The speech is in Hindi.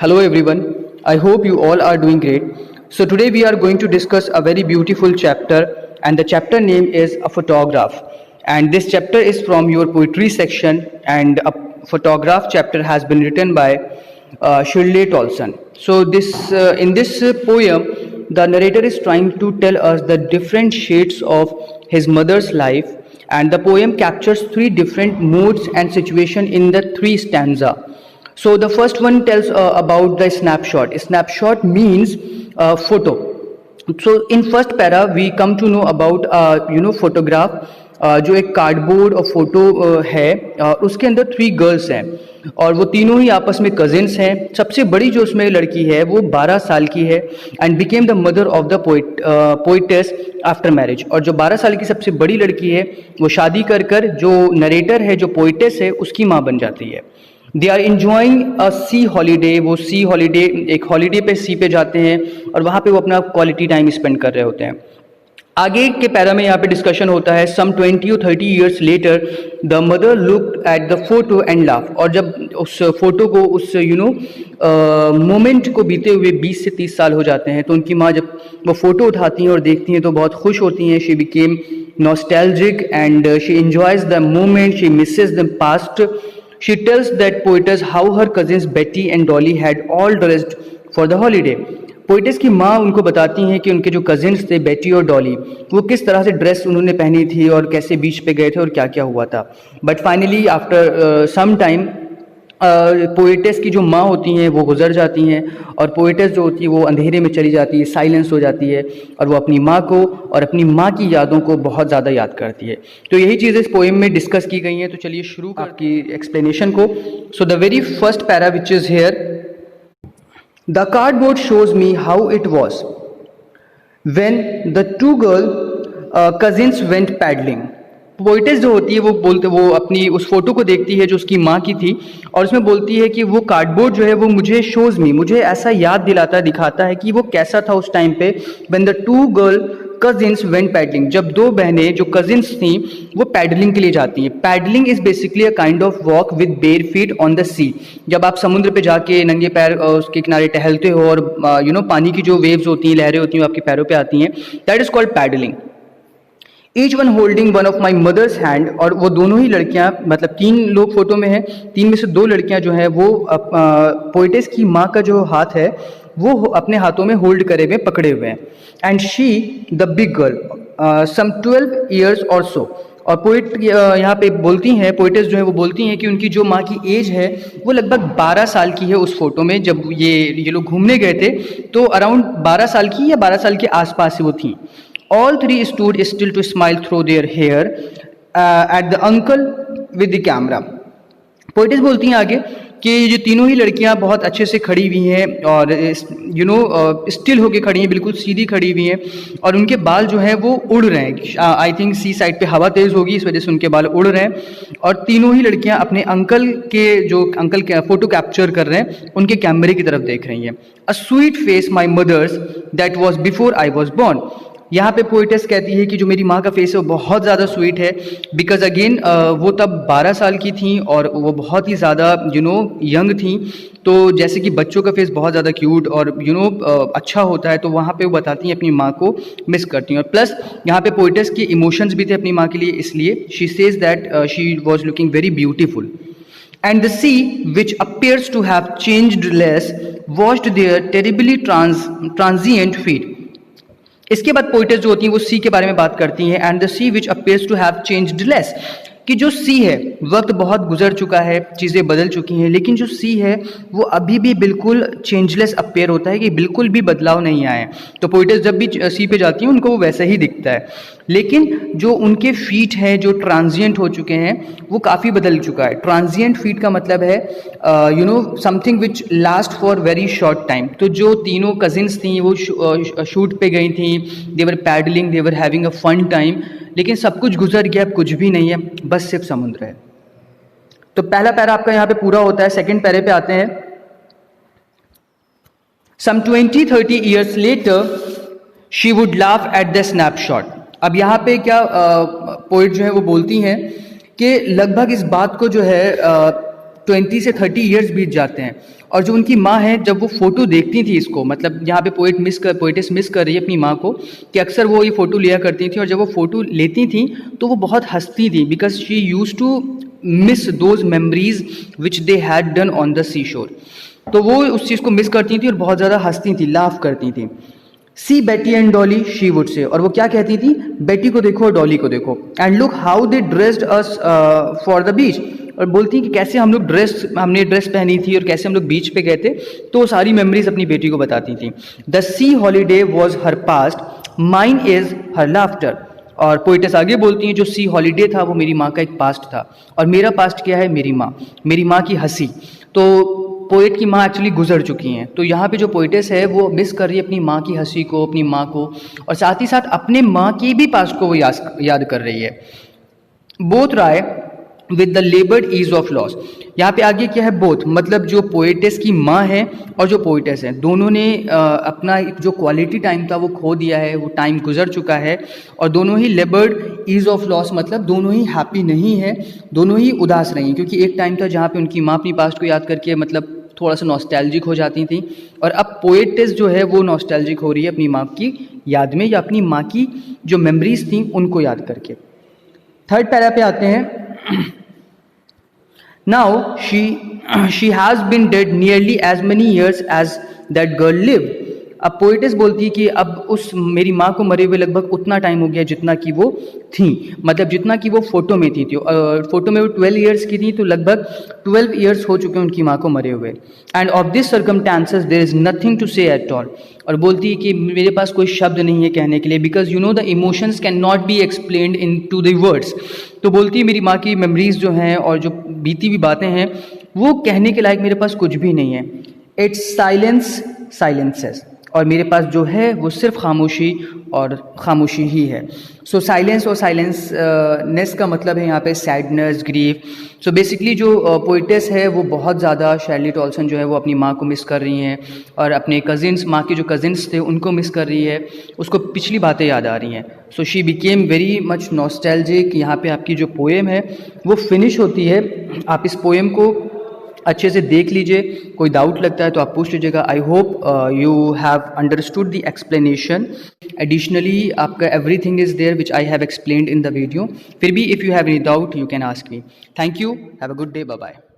Hello everyone, I hope you all are doing great. So today we are going to discuss a very beautiful chapter and the chapter name is A Photograph. And this chapter is from your poetry section and a photograph chapter has been written by Shirley Tolson. So in this poem, the narrator is trying to tell us the different shades of his mother's life, and the poem captures three different moods and situation in the three stanza. So the first one tells about the snapshot. Snapshot means photo. So in first para we come to know about photograph, जो एक कार्डबोर्ड और फोटो है, उसके अंदर 3 गर्ल्स हैं और वो तीनों ही आपस में कजिन्स हैं. सबसे बड़ी जो उसमें लड़की है वो 12 साल की है and became the mother of the poetess after marriage. और जो 12 साल की सबसे बड़ी लड़की है वो शादी कर कर जो नरेटर है, जो पोइटेस है, उसकी माँ बन जाती है. They are enjoying a sea holiday. वो सी हॉलीडे, एक हॉलीडे पे सी पे जाते हैं और वहाँ पे वो अपना क्वालिटी टाइम स्पेंड कर रहे होते हैं. आगे के पैरा में यहाँ पे डिस्कशन होता है. Some 20 or 30 years later the mother look at the photo and laugh. और जब उस फोटो को, उस मोमेंट को बीते हुए 20 से 30 साल हो जाते हैं, तो उनकी माँ जब वो फोटो उठाती हैं और देखती हैं तो बहुत खुश होती हैं. She became nostalgic and she enjoys the moment, she Mrs the past. She tells that poetess how her cousins Betty and Dolly had all dressed for the holiday. Poetess की माँ उनको बताती हैं कि उनके जो कजिन्स थे बेटी और डॉली, वो किस तरह से ड्रेस उन्होंने पहनी थी और कैसे बीच पे गए थे और क्या क्या हुआ था. But finally after some time poetess की जो माँ होती हैं वो गुजर जाती हैं और पोइटेस जो होती है वो अंधेरे में चली जाती है, साइलेंस हो जाती है और वो अपनी माँ को और अपनी माँ की यादों को बहुत ज़्यादा याद करती है. तो यही चीज़ इस पोएम में डिस्कस की गई हैं. तो चलिए शुरू आपकी एक्सप्लेनेशन को. So the very first para which is here, the cardboard shows me how it was when the 2 girl cousins went paddling. Poetess जो होती है वो अपनी उस फोटो को देखती है जो उसकी माँ की थी और उसमें बोलती है कि वो कार्डबोर्ड जो है वो मुझे शोज मी, मुझे ऐसा याद दिखाता है कि वो कैसा था उस टाइम पे. When the 2 girl cousins went paddling, जब 2 बहनें जो कजिन्स थी वो पैडलिंग के लिए जाती हैं. Paddling is basically a kind of walk with bare feet on the sea. जब आप समुद्र पे जाके नंगे पैर उसके किनारे टहलते हो और पानी की जो वेव्स होती हैं, लहरें होती हैं, आपके पैरों पे आती हैं, that is called paddling. Each one holding one of my mother's hand. और वो दोनों ही लड़कियां, मतलब 3 लोग फोटो में हैं, 3 में से 2 लड़कियां जो हैं वो पोइटेस की माँ का जो हाथ है वो अपने हाथों में होल्ड करे हुए, पकड़े हुए हैं. And she the big girl some 12 years और सो. और पोइट यहाँ पे बोलती हैं, पोइटेस जो है वो बोलती हैं कि उनकी जो माँ की एज है वो लगभग 12 साल की है. उस फोटो में जब ये लोग घूमने गए थे तो अराउंड 12 साल की या 12 साल के आसपास से वो थी. All 3 stood still to smile through their hair at the uncle with the camera. Poetess बोलती हैं आगे कि ये तीनों ही लड़कियां बहुत अच्छे से खड़ी हुई हैं और स्टिल होके खड़ी हैं, बिल्कुल सीधी खड़ी हुई हैं और उनके बाल जो हैं वो उड़ रहे हैं. आई थिंक सी साइड पे हवा तेज़ होगी, इस वजह से उनके बाल उड़ रहे हैं. और तीनों ही लड़कियां अपने अंकल के फोटो कैप्चर कर रहे हैं, उनके कैमरे की तरफ देख रही हैं. A sweet face my mother's that was before I was born. यहाँ पे पोइटेस कहती है कि जो मेरी माँ का फेस है वो बहुत ज़्यादा स्वीट है, बिकॉज अगेन वो तब 12 साल की थी और वो बहुत ही ज़्यादा यंग थी. तो जैसे कि बच्चों का फेस बहुत ज़्यादा क्यूट और अच्छा होता है, तो वहाँ पे वो बताती हैं अपनी माँ को मिस करती हैं. और प्लस यहाँ पे पोइटेस के इमोशंस भी थे अपनी माँ के लिए, इसलिए she says that she was looking very beautiful. And the sea, which appears to have changed less, washed their terribly transient feet. इसके बाद पोइटेस जो होती हैं वो सी के बारे में बात करती हैं. And the sea which appears to have changed less, कि जो सी है वक्त बहुत गुजर चुका है, चीज़ें बदल चुकी हैं, लेकिन जो सी है वो अभी भी बिल्कुल चेंजलेस अपीयर होता है, कि बिल्कुल भी बदलाव नहीं आए. तो पोइटेस जब भी सी पे जाती हैं उनको वो वैसा ही दिखता है, लेकिन जो उनके फीट हैं जो ट्रांजिएंट हो चुके हैं वो काफ़ी बदल चुका है. ट्रांजिएंट फीट का मतलब है something which last for very short time. तो जो तीनों कजिन्स थी वो शूट पे गई थी, they were paddling, they were having a fun time, लेकिन सब कुछ गुजर गया, अब कुछ भी नहीं है, बस सिर्फ समुद्र है. तो पहला पैरा आपका यहाँ पे पूरा होता है. सेकंड पैरे पे आते हैं. Some 20-30 years later she would laugh at the snapshot. अब यहाँ पे क्या पोइट जो है वो बोलती हैं कि लगभग इस बात को जो है 20 से 30 ईयर्स बीत जाते हैं। और जो उनकी माँ है, जब वो फ़ोटो देखती थी इसको, मतलब यहाँ पे पोइटेस मिस कर रही है अपनी माँ को, कि अक्सर वो ये फ़ोटो लिया करती थी और जब वो फ़ोटो लेती थी तो वो बहुत हंसती थी, because she use to miss those memories which they had done on the sea shore. तो वो उस चीज़ को मिस करती थी और बहुत ज़्यादा हंसती थी, लाफ करती थी। सी बेटी and Dolly she would say, और वो क्या कहती थी, बेटी को देखो और डॉली को देखो, and look how they dressed us for the beach, और बोलती कि कैसे हमने ड्रेस पहनी थी और कैसे हम लोग बीच पे गए थे। तो सारी मेमोरीज अपनी बेटी को बताती थी। The C holiday was her past, mine is her laughter. और पोइटेस आगे बोलती हैं जो सी हॉलीडे था वो मेरी माँ का एक पास्ट था, और मेरा पास्ट क्या है, मेरी माँ की हंसी। तो पोएट की माँ एक्चुअली गुजर चुकी हैं, तो यहाँ पे जो पोइटेस है वो मिस कर रही है अपनी माँ की हंसी को, अपनी माँ को, और साथ ही साथ अपने माँ की भी पास्ट को वो याद कर रही है। Both wry with the laboured ease of loss. यहाँ पे आगे क्या है, बोथ मतलब जो पोएटेस की माँ है और जो पोएटेस है, दोनों ने अपना जो क्वालिटी टाइम था वो खो दिया है, वो टाइम गुजर चुका है, और दोनों ही लेबर्ड ईज ऑफ लॉस मतलब दोनों ही हैप्पी नहीं है, दोनों ही उदास रही, क्योंकि एक टाइम था जहाँ पे उनकी माँ अपनी पास्ट को याद करके मतलब थोड़ा सा नॉस्टैल्जिक हो जाती थी, और अब पोएटेस जो है वो नॉस्टैल्जिक हो रही है अपनी माँ की याद में, या अपनी माँ की जो मेमोरीज थी उनको याद करके। थर्ड पैरा पे आते हैं। Now she has been dead nearly as many years as that girl lived. अब पोइटेस बोलती है कि अब उस मेरी माँ को मरे हुए लगभग उतना टाइम हो गया जितना कि वो थी, मतलब जितना कि वो फोटो में थी। फोटो में वो 12 ईयर्स की थी, तो लगभग 12 ईयर्स हो चुके हैं उनकी माँ को मरे हुए। And of this circumstances there is nothing to say at all. और बोलती है कि मेरे पास कोई शब्द नहीं है कहने के लिए, because you know the emotions can not be explained in to the words. तो बोलती है मेरी माँ की मेमोरीज जो हैं और जो बीती हुई बातें हैं वो कहने के लायक मेरे पास कुछ भी नहीं है। इट्स साइलेंसेस, और मेरे पास जो है वो सिर्फ खामोशी और ख़ामोशी ही है। सो साइलेंस और साइलेंसनेस का मतलब है यहाँ पे सैडनेस, ग्रीफ। सो बेसिकली जो पोइटेस है वो बहुत ज़्यादा, शैरली टॉल्सन जो है वो अपनी माँ को मिस कर रही हैं, और अपने कज़िन्स, माँ के जो कज़िन्स थे उनको मिस कर रही है, उसको पिछली बातें याद आ रही हैं। So she became very much nostalgic. यहाँ पे आपकी जो पोएम है वो फिनिश होती है। आप इस पोएम को अच्छे से देख लीजिए, कोई डाउट लगता है तो आप पूछ लीजिएगा। I hope you have understood the explanation. Additionally आपका everything is there which I have explained in the video. फिर भी if you have any doubt you can ask me. Thank you, have a good day, bye bye.